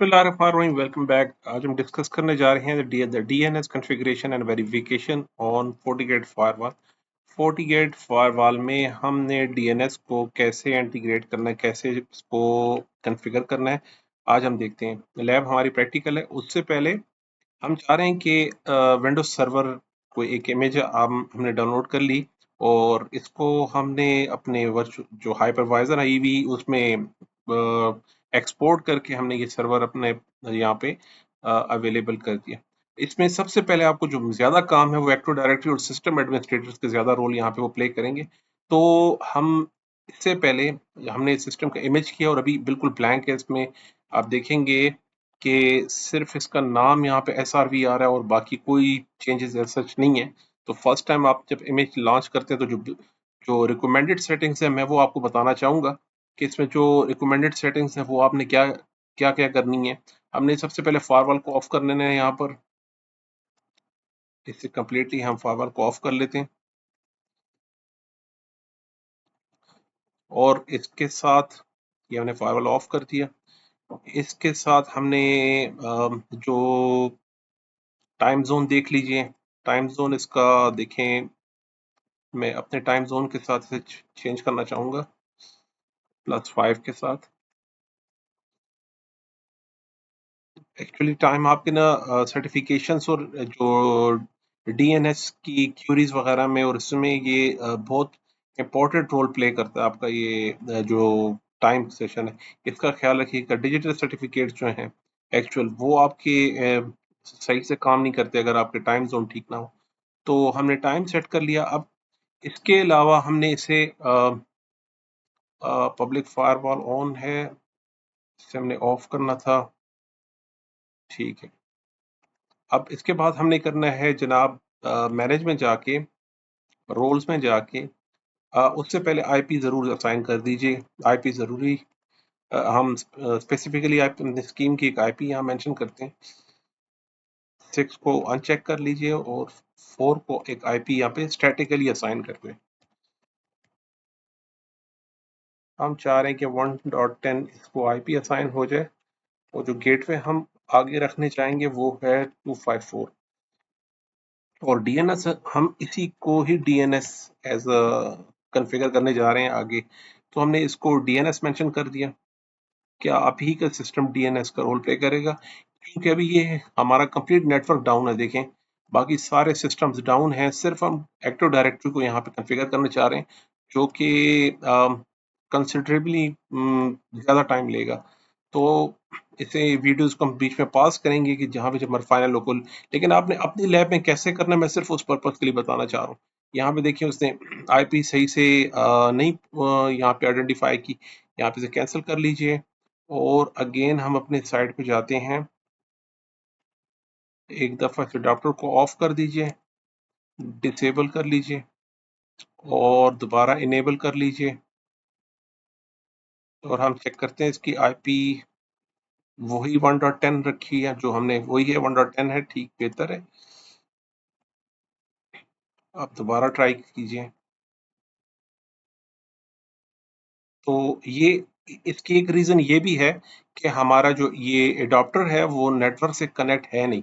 बिस्मिल्लाहिर्रहमानिर्रहीम। Welcome back. आज हम डिस्कस करने जा रहे हैं the DNS configuration and verification on FortiGate firewall. FortiGate firewall में हमने डीएनएस को कैसे इंटीग्रेट करना है, कैसे इसको कॉन्फ़िगर करना है, आज हम देखते हैं। लैब हमारी प्रैक्टिकल है। उससे पहले हम चाह रहे हैं कि विंडोज सर्वर को एक इमेज हमने डाउनलोड कर ली और इसको हमने अपने जो हाइपरवाइजर है ईवी उसमें एक्सपोर्ट करके हमने ये सर्वर अपने यहाँ पे अवेलेबल कर दिया। इसमें सबसे पहले आपको जो ज़्यादा काम है वो एक्टिव डायरेक्टरी और सिस्टम एडमिनिस्ट्रेटर्स के ज़्यादा रोल यहाँ पे वो प्ले करेंगे। तो हम इससे पहले हमने सिस्टम का इमेज किया और अभी बिल्कुल ब्लैंक है। इसमें आप देखेंगे कि सिर्फ इसका नाम यहाँ पे SRV आ रहा है और बाकी कोई चेंजेस सच नहीं है। तो फर्स्ट टाइम आप जब इमेज लॉन्च करते हैं तो जो जो रिकमेंडेड सेटिंग्स है मैं वो आपको बताना चाहूँगा कि इसमें जो रिकमेंडेड सेटिंग्स है वो आपने क्या क्या क्या करनी है। हमने सबसे पहले फायरवॉल को ऑफ कर लेना है। यहाँ पर इससे कम्प्लीटली हम फायरवॉल को ऑफ कर लेते हैं और इसके साथ ये हमने फायरवॉल ऑफ कर दिया। इसके साथ हमने जो टाइम जोन देख लीजिए। टाइम जोन इसका देखें, मैं अपने टाइम जोन के साथ इसे चेंज करना चाहूँगा +5 के साथ। एक्चुअली टाइम आपके ना सर्टिफिकेशंस और जो डीएनएस की क्यूरीज वगैरह में और इसमें ये बहुत इम्पोर्टेंट रोल प्ले करता है आपका ये जो टाइम सेशन है। इसका ख्याल रखिएगा। डिजिटल सर्टिफिकेट जो हैं एक्चुअल वो आपके सही से काम नहीं करते अगर आपके टाइम जोन ठीक ना हो। तो हमने टाइम सेट कर लिया। अब इसके अलावा हमने इसे पब्लिक फायरवॉल ऑन है, इसे हमने ऑफ करना था। ठीक है। अब इसके बाद हमने करना है जनाब मैनेज में जाके, रोल्स में जाके उससे पहले आईपी ज़रूर असाइन कर दीजिए। आईपी ज़रूरी हम स्पेसिफिकली आईपी स्कीम की एक आईपी यहाँ मेंशन करते हैं। 6 को अनचेक कर लीजिए और 4 को एक आईपी यहाँ पे स्टैटिकली असाइन कर दें। हम चाह रहे हैं कि 1.10 इसको आईपी असाइन हो जाए और जो गेटवे हम आगे रखने चाहेंगे वो है 254 और डीएनएस हम इसी को ही डीएनएस एज अ कॉन्फ़िगर करने जा रहे हैं आगे। तो हमने इसको डीएनएस मेंशन कर दिया। क्या आप ही का सिस्टम डीएनएस का रोल प्ले करेगा, क्योंकि अभी ये हमारा कंप्लीट नेटवर्क डाउन है। देखें बाकी सारे सिस्टम्स डाउन हैं, सिर्फ हम एक्टिव डायरेक्टरी को यहाँ पे कॉन्फ़िगर करना चाह रहे हैं जो कि कंसिडरेबली ज़्यादा टाइम लेगा। तो इसे वीडियोस को हम बीच में पास करेंगे कि जहाँ पे जब हमारा फाइनल लोकल, लेकिन आपने अपनी लैब में कैसे करना है मैं सिर्फ उस पर्पज़ के लिए बताना चाह रहा हूँ। यहाँ पे देखिए उसने आईपी सही से नहीं यहाँ पे आइडेंटिफाई की। यहाँ पे से कैंसिल कर लीजिए और अगेन हम अपने साइट पे जाते हैं। एक दफ़ा इस अडॉप्टर को ऑफ कर दीजिए, डिसेबल कर लीजिए और दोबारा इनेबल कर लीजिए और हम चेक करते हैं इसकी आईपी वही 1.10 रखी है जो हमने, वही है 1.10 है। ठीक, बेहतर है। आप दोबारा ट्राई कीजिए। तो ये इसकी एक रीज़न ये भी है कि हमारा जो ये एडाप्टर है वो नेटवर्क से कनेक्ट है नहीं।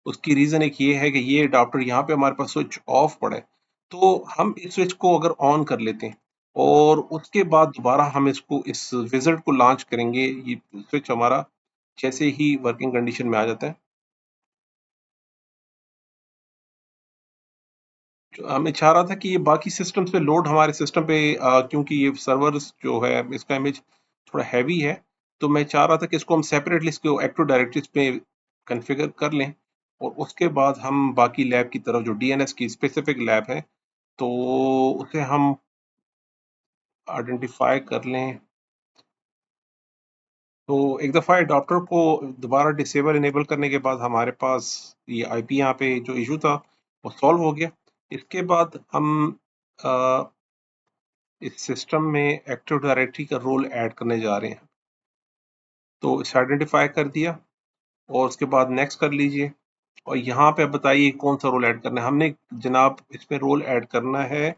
उसकी रीज़न एक ये है कि ये एडाप्टर यहाँ पे हमारे पास स्विच ऑफ पड़ा है। तो हम इस स्विच को अगर ऑन कर लेते हैं और उसके बाद दोबारा हम इसको इस विज़िट को लॉन्च करेंगे, ये स्विच हमारा जैसे ही वर्किंग कंडीशन में आ जाता है। मैं चाह रहा था कि ये बाकी सिस्टम्स पे लोड हमारे सिस्टम पे क्योंकि ये सर्वर्स जो है इसका इमेज थोड़ा हैवी है, तो मैं चाह रहा था कि इसको हम सेपरेटली इसको एक्टिव डायरेक्टरीज पे कॉन्फ़िगर कर लें और उसके बाद हम बाकी लैब की तरफ जो डीएनएस की स्पेसिफिक लैब है तो उसे हम आइडेंटिफाई कर लें। तो एक दफ़ा एडाप्टर को दोबारा डिसेबल इनेबल करने के बाद हमारे पास ये आईपी यहाँ पे जो इशू था वो सॉल्व हो गया। इसके बाद हम अ, इस सिस्टम में एक्टिव डायरेक्टरी का रोल ऐड करने जा रहे हैं। तो इसे आइडेंटिफाई कर दिया और उसके बाद नेक्स्ट कर लीजिए और यहाँ पे बताइए कौन सा रोल ऐड करना है। हमने जनाब इसमें रोल ऐड करना है,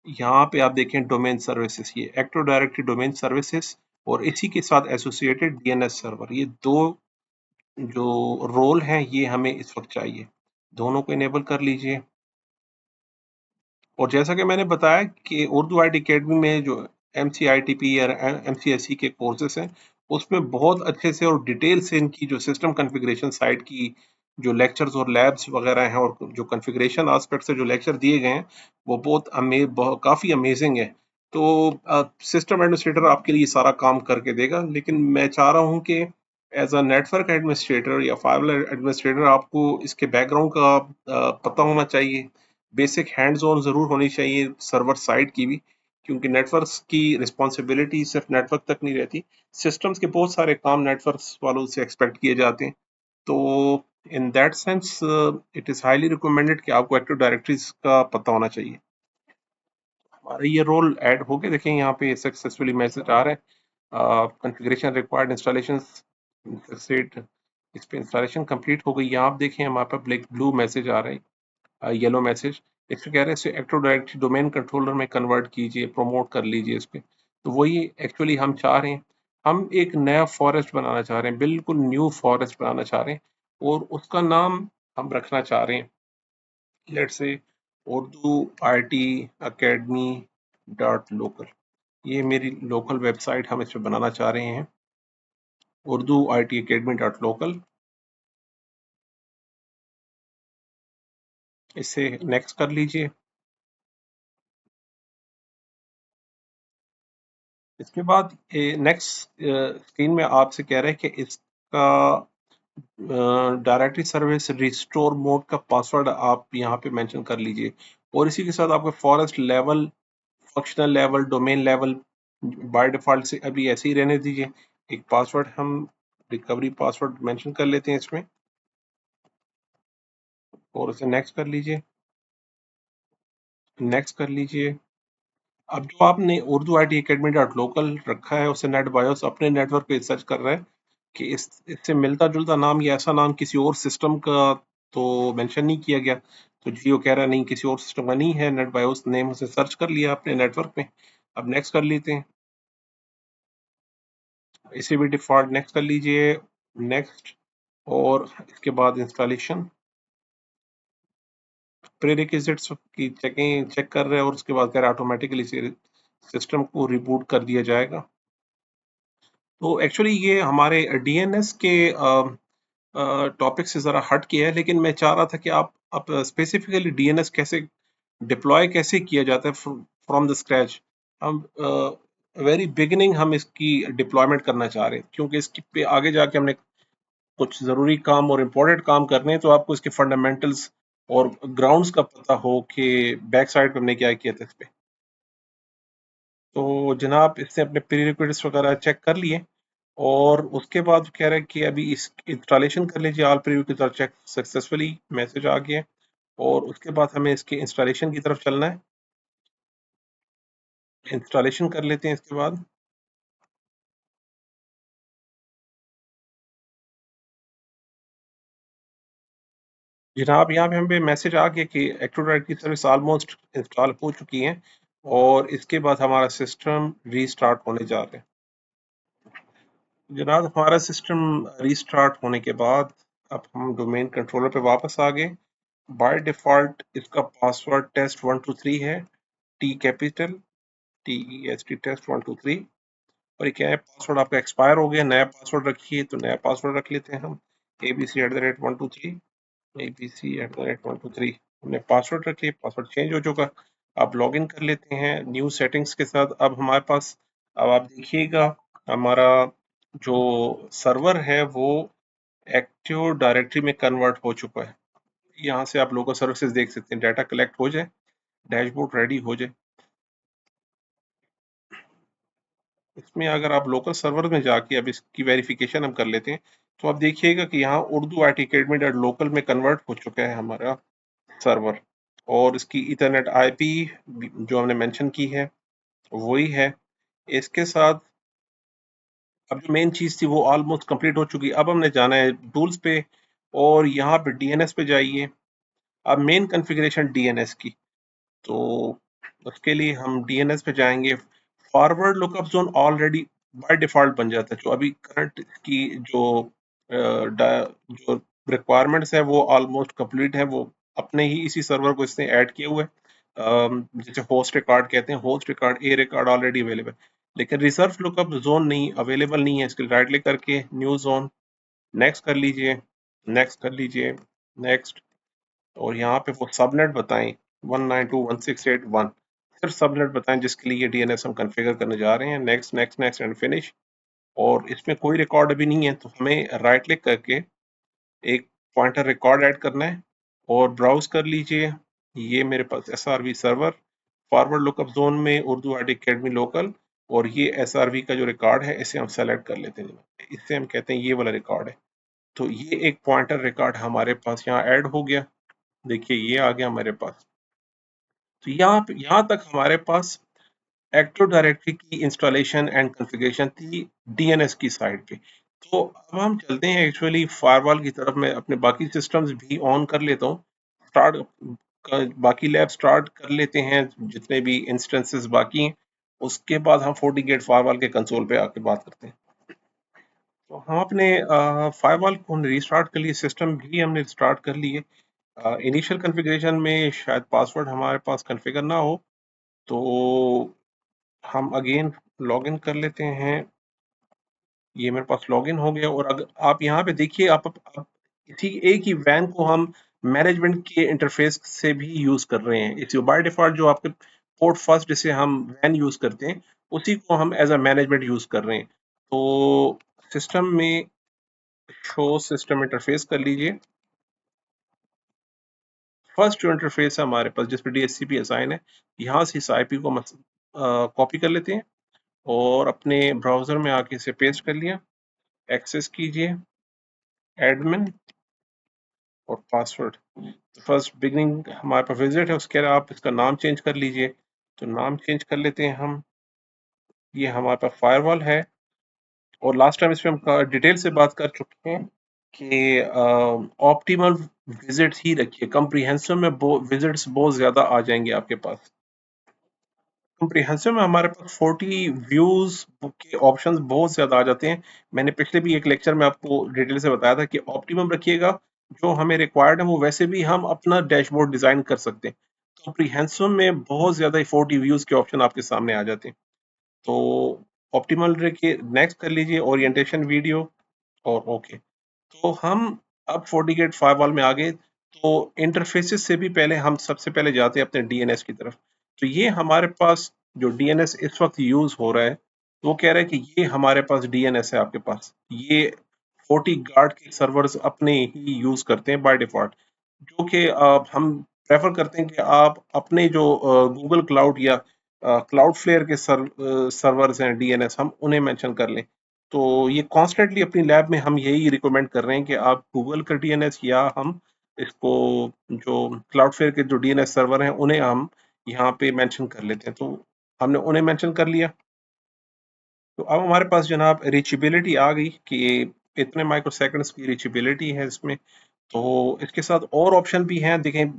यहाँ पे आप देखें डोमेन सर्विसेज, ये एक्टिव डायरेक्टरी डोमेन सर्विसेज और इसी के साथ एसोसिएटेड डीएनएस सर्वर, ये दो जो रोल हैं ये हमें इस वक्त चाहिए। दोनों को इनेबल कर लीजिए। और जैसा कि मैंने बताया कि उर्दू आईटी अकेडमी में जो एमसीआईटीपी या एमसीएसई के कोर्सेज हैं, उसमें बहुत अच्छे से और डिटेल से इनकी जो सिस्टम कॉन्फ़िगरेशन साइड की जो लेक्चर्स और लैब्स वगैरह हैं और जो कॉन्फ़िगरेशन एस्पेक्ट से जो लेक्चर दिए गए हैं, वो काफ़ी अमेजिंग है। तो सिस्टम एडमिनिस्ट्रेटर आपके लिए सारा काम करके देगा, लेकिन मैं चाह रहा हूँ कि एज अ नेटवर्क एडमिनिस्ट्रेटर या फाइल एडमिनिस्ट्रेटर आपको इसके बैकग्राउंड का पता होना चाहिए। बेसिक हैंड्स ऑन ज़रूर होनी चाहिए सर्वर साइड की भी, क्योंकि नेटवर्क्स की रिस्पॉन्सिबिलिटी सिर्फ नेटवर्क तक नहीं रहती। सिस्टम्स के बहुत सारे काम नेटवर्क्स वालों से एक्सपेक्ट किए जाते हैं। तो in that sense it is highly recommended कि आपको एक्टिव डायरेक्टरीज का पता होना चाहिए। हमारा ये रोल ऐड हो गया, देखें यहाँ पे सक्सेसफुली मैसेज आ रहा है, कॉन्फ़िगरेशन रिक्वायर्ड इंस्टॉलेशन सक्सेड। इस पे इंस्टॉलेशन कंप्लीट हो गई। यहाँ आप देखें हमारे पास ब्लैक ब्लू मैसेज आ रहा है, येलो मैसेज। इसमें कह रहे हैं इसे एक्टिव डायरेक्टरी डोमेन कंट्रोलर में कन्वर्ट कीजिए, प्रमोट कर लीजिए इस पे। तो वही एक्चुअली हम चाह रहे हैं। हम एक नया फॉरेस्ट बनाना चाह रहे हैं, बिल्कुल न्यू फॉरेस्ट बनाना चाह रहे हैं, और उसका नाम हम रखना चाह रहे हैं, let's say Urdu IT academy dot local. ये मेरी लोकल वेबसाइट हम इस पे बनाना चाह रहे हैं, Urdu IT academy dot local. इसे नेक्स्ट कर लीजिए। इसके बाद नेक्स्ट स्क्रीन में आपसे कह रहे हैं कि इसका डायरेक्टरी सर्विस रिस्टोर मोड का पासवर्ड आप यहाँ पे मेंशन कर लीजिए, और इसी के साथ आपका forest level, functional level, domain level by default से अभी ऐसे ही रहने दीजिए। एक पासवर्ड हम रिकवरी पासवर्ड मेंशन कर लेते हैं इसमें, और उसे नेक्स्ट कर लीजिए। नेक्स्ट कर लीजिए। अब जो आपने Urdu I T academy dot local रखा है, उसे नेट बायोस अपने नेटवर्क पे सर्च कर रहा है कि इससे मिलता जुलता नाम या ऐसा नाम किसी और सिस्टम का तो मेंशन नहीं किया गया। तो जियो कह रहा है नहीं, किसी और सिस्टम का नहीं है, नेट बायोस नेम उसे सर्च कर लिया अपने नेटवर्क में। अब नेक्स्ट कर लेते हैं। इसे भी डिफॉल्ट नेक्स्ट कर लीजिए। नेक्स्ट। और इसके बाद इंस्टॉलेशन प्रीरिक्विजिट्स की चेकिंग चेक कर रहे हैं, और उसके बाद कह रहा है ऑटोमेटिकली सिस्टम को रिबूट कर दिया जाएगा। तो एक्चुअली ये हमारे डीएनएस के टॉपिक से ज़रा हट के है, लेकिन मैं चाह रहा था कि आप स्पेसिफिकली डीएनएस कैसे डिप्लॉय कैसे किया जाता है फ्रॉम द स्क्रैच। हम वेरी बिगिनिंग हम इसकी डिप्लॉयमेंट करना चाह रहे हैं, क्योंकि इसकी पे आगे जाके हमने कुछ ज़रूरी काम और इम्पोर्टेंट काम करने हैं, तो आपको इसके फंडामेंटल्स और ग्राउंड्स का पता हो कि बैक साइड पे हमने क्या किया था इस पे। तो जनाब इसने अपने प्री रिक्वेस्ट वगैरह चेक कर लिए, और उसके बाद कह रहा है कि अभी इस इंस्टॉलेशन कर लीजिए, ऑल प्रीव्यू की तरफ चेक सक्सेसफुली मैसेज आ गया है। और उसके बाद हमें इसके इंस्टॉलेशन की तरफ चलना है। इंस्टॉलेशन कर लेते हैं इसके बाद। जनाब यहाँ पे हमें मैसेज आ गया कि एक्टिव डायरेक्टरी की सर्विस ऑलमोस्ट इंस्टॉल हो चुकी है, और इसके बाद हमारा सिस्टम रीस्टार्ट होने जा रहा है। जनाब हमारा सिस्टम रीस्टार्ट होने के बाद अब हम डोमेन कंट्रोलर पे वापस आ गए। बाय डिफ़ॉल्ट इसका पासवर्ड test123 है, टी कैपिटल, TEST test123। और ये क्या है, पासवर्ड आपका एक्सपायर हो गया, नया पासवर्ड रखिए। तो नया पासवर्ड रख लेते हैं हम, abc@123। abc@123 हमने पासवर्ड रख लिया, पासवर्ड चेंज हो चुका। आप लॉग इन कर लेते हैं न्यू सेटिंग्स के साथ। अब हमारे पास, अब आप देखिएगा हमारा जो सर्वर है वो एक्टिव डायरेक्टरी में कन्वर्ट हो चुका है। यहाँ से आप लोकल सर्विसेज देख सकते हैं, डाटा कलेक्ट हो जाए, डैशबोर्ड रेडी हो जाए। इसमें अगर आप लोकल सर्वर में जाके अब इसकी वेरिफिकेशन हम कर लेते हैं, तो आप देखिएगा कि यहाँ Urdu I T academy dot local में कन्वर्ट हो चुका है हमारा सर्वर, और इसकी इथरनेट आईपी जो हमने मेंशन की है वही है। इसके साथ अब जो मेन चीज़ थी वो ऑलमोस्ट कंप्लीट हो चुकी है। अब हमने जाना है टूल्स पे, और यहाँ पे डीएनएस पे जाइए। अब मेन कॉन्फ़िगरेशन डीएनएस की, तो उसके लिए हम डीएनएस पे जाएंगे। Forward lookup zone already by default बन जाता है, जो अभी करंट की जो जो रिक्वायरमेंट्स है वो ऑलमोस्ट कंप्लीट है, वो अपने ही इसी सर्वर को इसने ऐड किया हुआ है। जिसे होस्ट रिकॉर्ड कहते हैं, host record a record already available, लेकिन रिजर्व लुकअप जोन नहीं अवेलेबल नहीं है। इसके लिए राइट क्लिक करके न्यू जोन नेक्स्ट कर लीजिए, नेक्स्ट कर लीजिए, नेक्स्ट, और यहाँ पे वो सबनेट बताएं 192.168.1, सिर्फ सबनेट बताएं जिसके लिए डीएनएस हम कॉन्फ़िगर करने जा रहे हैं। Next next next and finish. और इसमें कोई रिकॉर्ड अभी नहीं है, तो हमें राइट क्लिक करके एक पॉइंटर रिकॉर्ड ऐड करना है और ब्राउज कर लीजिए। ये मेरे पास SRV server forward lookup zone में उर्दू आईटी अकेडमी लोकल, और ये एसआरवी का जो रिकॉर्ड है इसे हम सेलेक्ट कर लेते हैं, इससे हम कहते हैं ये वाला रिकॉर्ड है। तो ये एक पॉइंटर रिकॉर्ड हमारे पास यहाँ ऐड हो गया। देखिए ये आ गया हमारे पास। तो यहाँ तक हमारे पास एक्टिव डायरेक्टरी की इंस्टॉलेशन एंड कॉन्फ़िगरेशन थी डीएनएस की साइड पे। तो अब हम चलते हैं एक्चुअली फायरवॉल की तरफ। मैं अपने बाकी सिस्टम्स भी ऑन कर लेता हूँ, बाकी लैब स्टार्ट कर लेते हैं, जितने भी इंस्टेंसेस बाकी हैं। उसके बाद हम FortiGate फायरवॉल के कंसोल पे आके बात करते हैं। तो हम अपने फायरवॉल को रिस्टार्ट कर लिए, सिस्टम भी हमने स्टार्ट कर लिए। इनिशियल कॉन्फ़िगरेशन में शायद पासवर्ड हमारे पास कॉन्फ़िगर ना हो, तो हम अगेन लॉगिन कर लेते हैं। ये मेरे पास लॉगिन हो गया, और अगर आप यहाँ पे देखिए, आप इसी एक ही वैन को हम मैनेजमेंट के इंटरफेस से भी यूज कर रहे हैं। इसी बाय डिफॉल्ट जो आपके पोर्ट फर्स्ट जिसे हम वैन यूज करते हैं, उसी को हम एज अ मैनेजमेंट यूज कर रहे हैं। तो सिस्टम में शो सिस्टम इंटरफेस कर लीजिए। फर्स्ट जो इंटरफेस है हमारे पास जिस पे DHCP असाइन है, यहाँ से इस आईपी को कॉपी कर लेते हैं और अपने ब्राउजर में आके इसे पेस्ट कर लिया। एक्सेस कीजिए एडमिन और पासवर्ड। तो फर्स्ट बिगनिंग हमारे पास विजिट है, उसके अलावा आप इसका नाम चेंज कर लीजिए। तो नाम चेंज कर लेते हैं हम। ये हमारे पास फायरवॉल है, और लास्ट टाइम इस पे हम डिटेल से बात कर चुके हैं कि ऑप्टिमल विजिट्स ही रखिए। कंप्रीहेंसिव में विजिट्स बहुत ज्यादा आ जाएंगे आपके पास। कंप्रीहेंसिव में हमारे पास 40 व्यूज के ऑप्शंस बहुत ज्यादा आ जाते हैं। मैंने पिछले भी एक लेक्चर में आपको डिटेल से बताया था कि ऑप्टिमम रखिएगा, जो हमें रिक्वायर्ड है वो वैसे भी हम अपना डैशबोर्ड डिजाइन कर सकते हैं। कंप्रीहेंसिव में बहुत ज्यादा 40 व्यूज के ऑप्शन आपके सामने आ जाते हैं। तो ऑप्टिमल रखिए, नेक्स्ट कर लीजिए ओरिएंटेशन वीडियो, और ओके। तो हम अब FortiGate फायरवॉल में आ गए। तो इंटरफेसेस से भी पहले हम सबसे पहले जाते हैं अपने डीएनएस की तरफ। तो ये हमारे पास जो डीएनएस इस वक्त यूज हो रहा है, वो कह रहा है कि ये हमारे पास डीएनएस है आपके पास। ये FortiGuard के सर्वर्स अपने ही यूज करते हैं बाय डिफॉल्ट, जो कि हम प्रेफर करते हैं कि आप अपने जो गूगल क्लाउड या क्लाउड फ्लेयर के सर्वर्स हैं डीएनएस, हम उन्हें मेंशन कर लें। तो ये कॉन्स्टेंटली अपनी लैब में हम यही रिकमेंड कर रहे हैं कि आप गूगल का डीएनएस या हम इसको जो क्लाउडफ्लेयर के जो डीएनएस सर्वर हैं उन्हें हम यहाँ पे मेंशन कर लेते हैं। तो हमने उन्हें मेंशन कर लिया। तो अब हमारे पास जनाब रीचेबिलिटी आ गई कि इतने माइक्रोसेकंड्स की रीचेबिलिटी है इसमें। तो इसके साथ और ऑप्शन भी हैं, देखें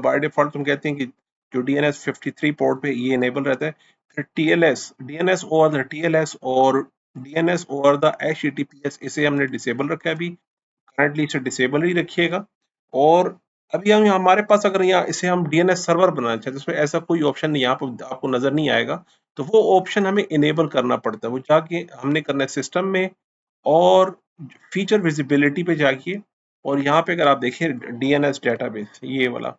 बाय डिफॉल्ट तुम कहते हैं कि जो DNS 53 पोर्ट पे ये इनेबल रहता है। फिर TLS, DNS over the TLS और DNS ओवर द HTTPS, इसे हमने डिसेबल रखा है अभी। करंटली इसे डिसेबल ही रखिएगा। और अभी हम हमारे पास अगर यहाँ इसे हम DNS सर्वर बनाना चाहते हैं, जिसमें ऐसा कोई ऑप्शन नहीं, यहाँ पर आपको नजर नहीं आएगा, तो वो ऑप्शन हमें इनेबल करना पड़ता है। वो जाके हमने करना है सिस्टम में, और फीचर विजिबिलिटी पे जाइए, और यहाँ पे अगर आप देखिए DNS डेटाबेस ये वाला,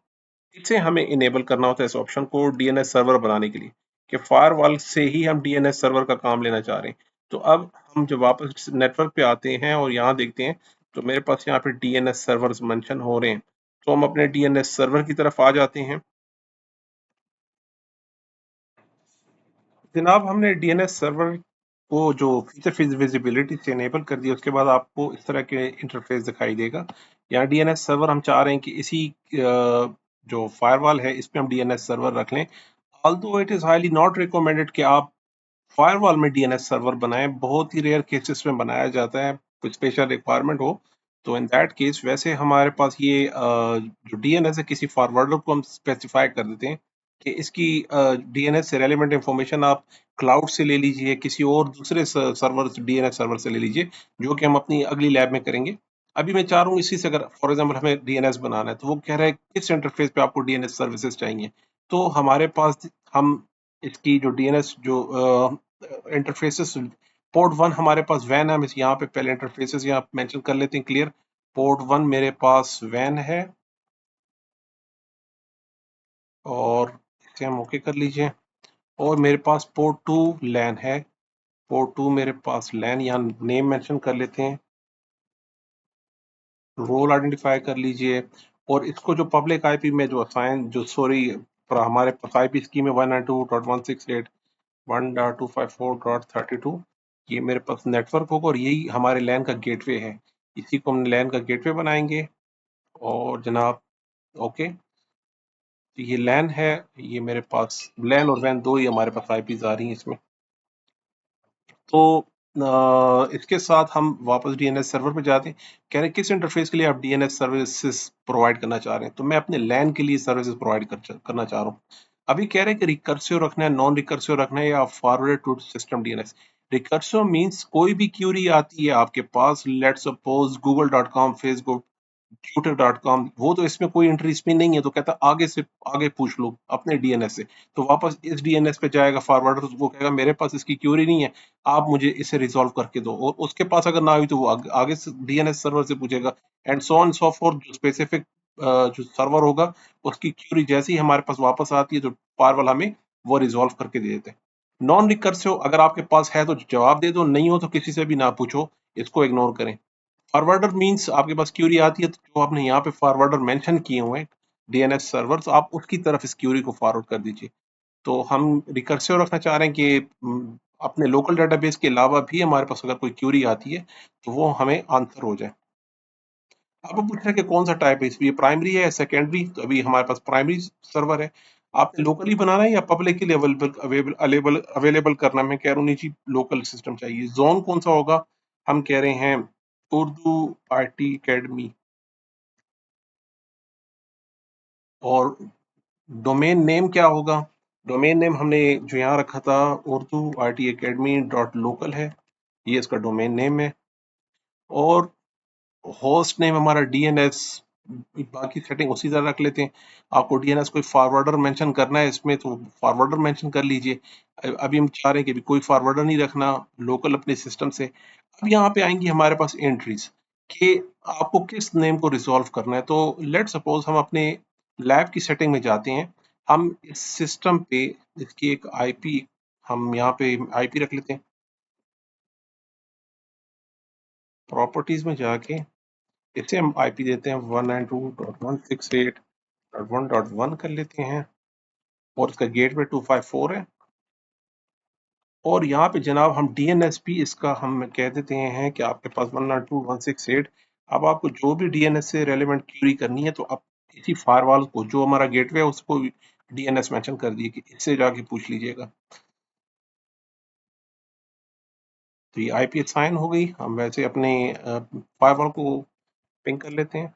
इसे हमें इनेबल करना होता है इस ऑप्शन को DNS सर्वर बनाने के लिए, कि फायरवॉल से ही हम DNS सर्वर का काम लेना चाह रहे हैं। तो अब हम जब वापस नेटवर्क पे आते हैं और यहाँ देखते हैं, तो मेरे पास यहाँ पे DNS सर्वर्स मेंशन हो रहे हैं। तो हम अपने DNS सर्वर की तरफ आ जाते हैं। जनाब हमने DNS सर्वर को जो फीचर विजिबिलिटी से इनेबल कर दिया, उसके बाद आपको इस तरह के इंटरफेस दिखाई देगा। यहाँ DNS सर्वर हम चाह रहे हैं कि इसी जो फायरवॉल है इस पे हम DNS सर्वर रख लें। Although it is highly not recommended कि आप फायरवॉल में DNS सर्वर बनाएं। बहुत ही रेयर केसेस में बनाया जाता है, कुछ स्पेशल रिक्वायरमेंट हो तो। इन दैट केस वैसे हमारे पास ये जो DNS है किसी फॉरवर्डर को हम स्पेसिफाई कर देते हैं कि इसकी डीएनएस से रेलेवेंट इंफॉर्मेशन आप क्लाउड से ले लीजिए, किसी और दूसरे सर्वर डीएनएस सर्वर से ले लीजिए, जो कि हम अपनी अगली लैब में करेंगे। अभी मैं चाह रहा हूँ इसी से, अगर फॉर एग्जांपल हमें डीएनएस बनाना है, तो वो कह रहा है किस इंटरफेस पे आपको डीएनएस सर्विसेज चाहिए। तो हमारे पास हम इसकी जो डीएनएस जो इंटरफेसेस, पोर्ट 1 हमारे पास वैन है, हम इस यहाँ पे पहले इंटरफेसेस यहाँ मेंशन कर लेते हैं क्लियर। पोर्ट 1 मेरे पास वैन है, और इसे हम ओके कर लीजिए। और मेरे पास पोर्ट 2 लैन है, पोर्ट 2 मेरे पास लैन, यहाँ नेम मेंशन कर लेते हैं, रोल आइडेंटिफाई कर लीजिए। और इसको जो पब्लिक आईपी में जो असाइन जो सॉरी हमारे पास आईपी स्कीम है 192.168.1.254.32, ये मेरे पास नेटवर्क होगा, और यही हमारे लैन का गेटवे है। इसी को हम लैन का गेटवे बनाएंगे। और जनाब ओके, तो ये लैन है, ये मेरे पास लैन और वैन दो ही हमारे पास आईपीज आ रही हैं इसमें। तो इसके साथ हम वापस डीएनएस सर्वर पे जाते हैं। कह रहे हैं किस इंटरफेस के लिए आप डीएनएस सर्विसेज प्रोवाइड करना चाह रहे हैं, तो मैं अपने लैन के लिए सर्विसेज प्रोवाइड करना चाह रहा हूँ। अभी कह रहे हैं कि रिकर्सिव रखना है, नॉन रिकर्सिव रखना है, या forward to system DNS. Recursive means कोई भी क्यूरी आती है आपके पास, let's suppose Google, Facebook, Twitter, वो तो इसमें कोई एंट्री इसमें नहीं है, तो कहता आगे से आगे पूछ लो अपने डीएनएस से। तो वापस इस डीएनएस पे जाएगा फॉरवर्डर, वो कहेगा मेरे पास इसकी क्यूरी नहीं है, आप मुझे इसे रिजॉल्व करके दो। और उसके पास अगर ना हुई तो वो आगे से डीएनएस सर्वर से पूछेगा, and so on so fourth. जो स्पेसिफिक जो सर्वर होगा, उसकी क्यूरी जैसे ही हमारे पास वापस आती है, तो फायरवॉल हमें वो रिजॉल्व करके दे देते हैं। नॉन रिकर्सिव अगर आपके पास है तो जवाब दे दो, नहीं हो तो किसी से भी ना पूछो, इसको इग्नोर करें। फॉरवर्डर मींस आपके पास क्यूरी आती है, तो जो आपने यहाँ पे फॉरवर्डर मेंशन किए हुए हैं डीएनएस सर्वर, तो आप उसकी तरफ इस क्यूरी को फॉरवर्ड कर दीजिए। तो हम रिकर्सिव रखना चाह रहे हैं कि अपने लोकल डेटाबेस के अलावा भी हमारे पास अगर कोई क्यूरी आती है, तो वो हमें आंसर हो जाए। अब पूछ रहे हैं कि कौन सा टाइप है इसमें, ये प्राइमरी है या सेकेंडरी। तो अभी हमारे पास प्राइमरी सर्वर है। आपने लोकली बनाना है या पब्लिकली अवेलेबल अवेलेबल करना है? मैं कह रहा हूँ नहीं जी, लोकल सिस्टम चाहिए। जोन कौन सा होगा? हम कह रहे हैं उर्दू आईटी अकेडमी। और डोमेन नेम क्या होगा? डोमेन नेम हमने जो यहाँ रखा था, Urdu IT academy dot local है, ये इसका डोमेन नेम है। और होस्ट नेम हमारा डीएनएस, बाकी सेटिंग उसी तरह रख लेते हैं। आपको डीएनएस कोई फॉरवर्डर मेंशन करना है इसमें, तो फॉरवर्डर मेंशन कर लीजिए। अभी हम चाह रहे हैं कि भी कोई फॉरवर्डर नहीं रखना, लोकल अपने सिस्टम से। अब यहाँ पे आएंगी हमारे पास एंट्रीज कि आपको किस नेम को रिजॉल्व करना है। तो लेट सपोज हम अपने लैब की सेटिंग में जाते हैं, हम इस सिस्टम पे इसकी एक आईपी, हम यहाँ पे आईपी रख लेते हैं। प्रॉपर्टीज में जाके इसे हम आईपी देते हैं 192.168.1.1 कर लेते हैं, और इसका गेटवे 254 है। और यहाँ पे जनाब हम डीएनएस भी इसका हम कह देते हैं कि आपके पास 192.168। अब आपको जो भी डीएनएस से रेलेवेंट क्यूरी करनी है, तो आप इसी फायरवॉल को, जो हमारा गेटवे है, उसको डीएनएस मेंशन कर दिए कि इससे जाके पूछ लीजिएगा। तो ये आईपी असाइन हो गई। हम वैसे अपने फायरवॉल को पिंग कर लेते हैं।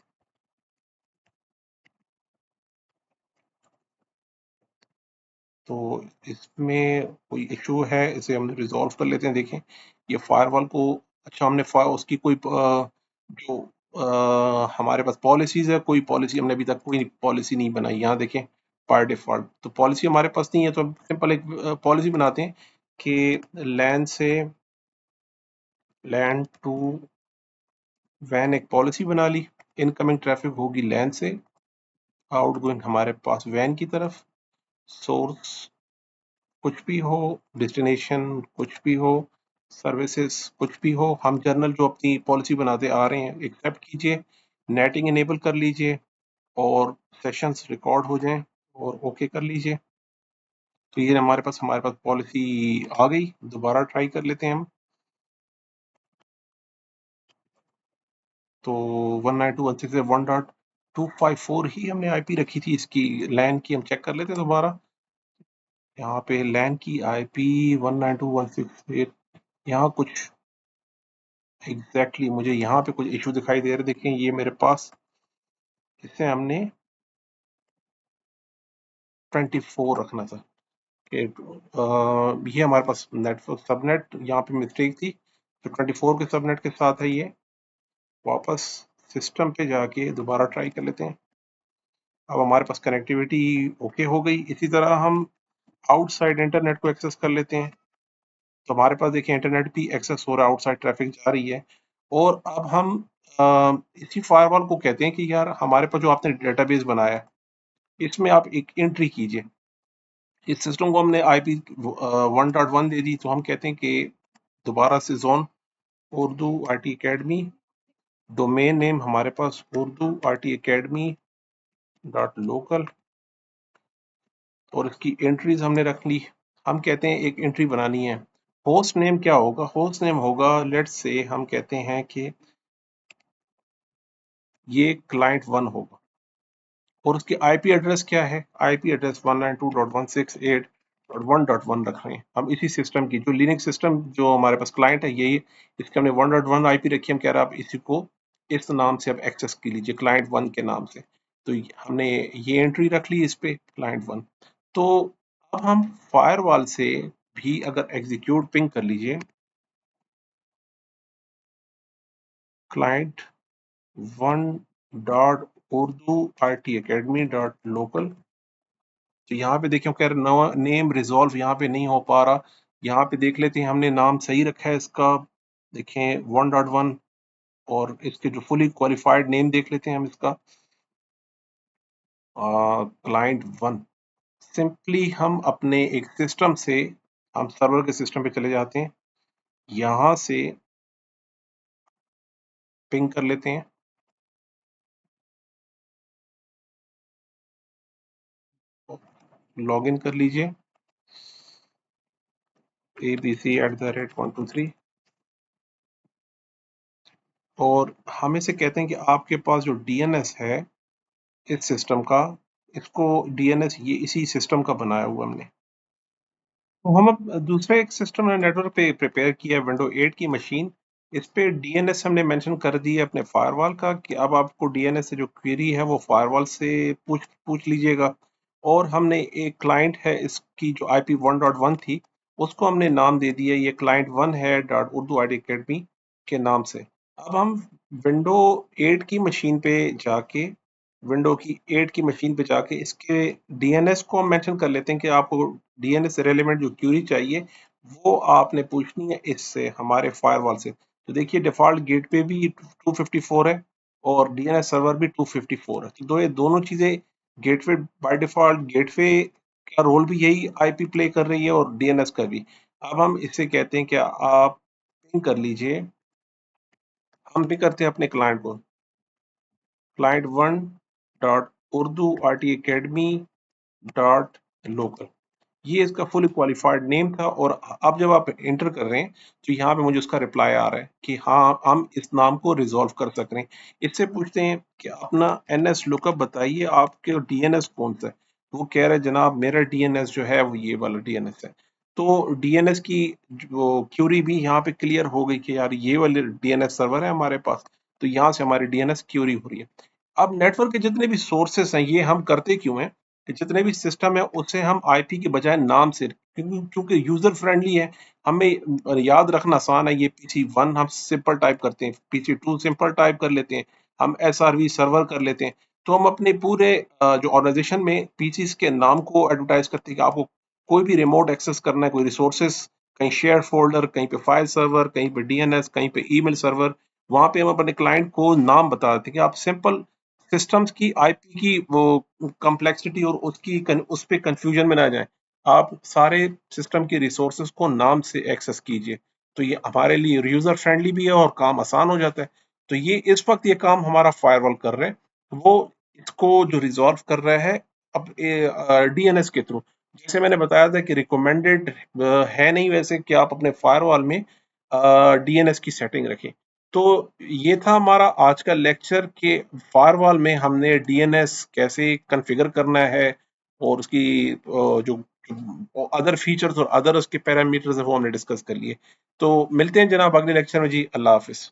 तो इसमें कोई इशू है, इसे हम रिजॉल्व कर लेते हैं। देखें, ये फायरवॉल को, अच्छा हमने उसकी कोई जो हमारे पास पॉलिसीज है, कोई पॉलिसी हमने अभी तक कोई पॉलिसी नहीं बनाई। यहाँ देखें, बाय डिफॉल्ट तो पॉलिसी हमारे पास नहीं है, तो हम सिंपल एक पॉलिसी बनाते हैं कि लैन से लैन टू वैन, एक पॉलिसी बना ली। इनकमिंग ट्रैफिक होगी लैन से, आउटगोइंग हमारे पास वैन की तरफ। सोर्स कुछ भी हो, डेस्टिनेशन कुछ भी हो, सर्विसेज कुछ भी हो, हम जर्नल जो अपनी पॉलिसी बनाते आ रहे हैं एक्सेप्ट कीजिए, नेटिंग इनेबल कर लीजिए, और सेशंस रिकॉर्ड हो जाएं, और ओके कर लीजिए। तो ये हमारे पास पॉलिसी आ गई। दोबारा ट्राई कर लेते हैं हम। तो 192.168.1.254 ही हमने आईपी रखी थी इसकी। लैन की हम चेक कर लेते हैं दोबारा। यहाँ पे लैन की आईपी 192.168, यहाँ कुछ मुझे यहाँ पे कुछ इशू दिखाई दे रहे। देखें, ये मेरे पास इससे हमने 24 रखना था कि ये हमारे पास नेटवर्क सबनेट यहाँ पे मिस्टेक थी, तो 24 के सबनेट के साथ है ये। वापस सिस्टम पे जाके दोबारा ट्राई कर लेते हैं। अब हमारे पास कनेक्टिविटी ओके हो गई। इसी तरह हम आउटसाइड इंटरनेट को एक्सेस कर लेते हैं। तो हमारे पास देखिए इंटरनेट भी एक्सेस हो रहा है, आउटसाइड ट्रैफिक जा रही है। और अब हम इसी फायरवॉल को कहते हैं कि यार हमारे पास जो आपने डेटाबेस बनाया है, इसमें आप एक एंट्री कीजिए। इस सिस्टम को हमने IP 1.1 दे दी, तो हम कहते हैं कि दोबारा से zone Urdu IT academy, domain name हमारे पास Urdu IT academy dot local, और इसकी एंट्रीज हमने रख ली। हम कहते हैं एक एंट्री बनानी है। होस्ट नेम क्या होगा? होस्ट नेम होगा, लेट्स से हम कहते हैं कि ये क्लाइंट 1 होगा, और उसकी IP एड्रेस क्या है? IP एड्रेस 192.168.1.1 रख रहे हैं हम इसी सिस्टम की, जो लिनक्स सिस्टम जो हमारे पास क्लाइंट है यही, इसके हमने 1.1 IP रखी। हम कह रहे हैं आप इसी को इस नाम से आप एक्सेस कर लीजिए, क्लाइंट 1 के नाम से। तो हमने ये एंट्री रख ली इस पे, क्लाइंट 1। तो अब हम फायरवॉल से भी अगर एग्जीक्यूट पिंग कर लीजिए client 1 dot Urdu IT academy dot local, तो यहाँ पे देखिए कह रहे नेम रिजॉल्व यहाँ पे नहीं हो पा रहा। यहाँ पे देख लेते हैं हमने नाम सही रखा है इसका, देखें 1.1, और इसके जो फुली क्वालिफाइड नेम देख लेते हैं हम इसका, क्लाइंट 1। सिंपली हम अपने एक सिस्टम से, हम सर्वर के सिस्टम पे चले जाते हैं, यहाँ से पिंग कर लेते हैं, लॉग इन कर लीजिए abc@123, और हम इसे कहते हैं कि आपके पास जो DNS है इस सिस्टम का, इसको DNS ये इसी सिस्टम का बनाया हुआ हमने। तो हम अब दूसरे एक सिस्टम नेटवर्क पे प्रिपेयर किया है, विंडो 8 की मशीन। इस पे DNS हमने मेंशन कर दी है अपने फायरवॉल का, कि अब आपको DNS से जो क्वेरी है वो फायरवॉल से पूछ पूछ लीजिएगा। और हमने एक क्लाइंट है, इसकी जो IP 1.1 थी, उसको हमने नाम दे दिया, ये क्लाइंट 1 है डॉट उर्दू IT अकेडमी के नाम से। अब हम विंडो 8 की मशीन पे जाके, विंडो की 8 की मशीन पे जाके इसके DNS को हम मेंशन कर लेते हैं कि आपको DNS से रिलेवेंट जो क्यूरी चाहिए वो आपने पूछनी है इससे, हमारे फायरवॉल से। तो देखिए डिफॉल्ट गेटवे भी 254 है और DNS सर्वर भी 254 है। तो ये दोनों चीजें, गेटवे बाय डिफॉल्ट गेटवे का रोल भी यही IP प्ले कर रही है और DNS का भी। अब हम इससे कहते हैं कि आप पिंग कर लीजिए, हम भी करते हैं अपने क्लाइंट को, client 1 dot Urdu IT academy dot local, ये इसका फुली क्वालिफाइड नेम था। और अब जब आप एंटर कर रहे हैं तो यहाँ पे मुझे उसका रिप्लाई आ रहा है कि हाँ हम इस नाम को रिजॉल्व कर सक रहे हैं। इससे पूछते हैं कि अपना NS लुकअप बताइए, आपके DNS कौन सा है? तो वो कह रहा है जनाब मेरा DNS जो है वो ये वाला DNS है। तो DNS की जो क्यूरी भी यहाँ पे क्लियर हो गई कि यार ये वाले DNS सर्वर है हमारे पास, तो यहाँ से हमारी DNS क्यूरी हो रही है। अब नेटवर्क के जितने भी सोर्सेस हैं ये हम करते क्यों हैं कि जितने भी सिस्टम है उसे हम IP के बजाय नाम से, क्योंकि यूजर फ्रेंडली है, हमें याद रखना आसान है। ये PC1 हम सिंपल टाइप करते हैं, PC2 सिंपल टाइप कर लेते हैं, हम SRV सर्वर कर लेते हैं। तो हम अपने पूरे जो ऑर्गेनाइजेशन में पीसीस के नाम को एडवर्टाइज करते हैं कि आपको कोई भी रिमोट एक्सेस करना है, कोई रिसोर्सेस, कहीं शेयर फोल्डर, कहीं पे फाइल सर्वर, कहीं पे DNS, कहीं पे ईमेल सर्वर, वहां पे हम अपने क्लाइंट को नाम बता देते हैं कि आप सिंपल सिस्टम्स की IP की वो कम्प्लेक्सिटी और उस पे कंफ्यूजन में ना जाए, आप सारे सिस्टम के रिसोर्सेज को नाम से एक्सेस कीजिए। तो ये हमारे लिए यूजर फ्रेंडली भी है और काम आसान हो जाता है। तो ये इस वक्त ये काम हमारा फायरवॉल कर रहे हैं, वो इसको जो रिजॉल्व कर रहा है अब DNS के थ्रू। जैसे मैंने बताया था कि रिकमेंडेड है नहीं वैसे कि आप अपने फायरवॉल में DNS की सेटिंग रखें। तो ये था हमारा आज का लेक्चर कि फायरवॉल में हमने DNS कैसे कॉन्फ़िगर करना है, और उसकी जो अदर फीचर्स और अदर उसके पैरामीटर्स है वो हमने डिस्कस कर लिए। तो मिलते हैं जनाब अगले लेक्चर में जी। अल्लाह हाफिज।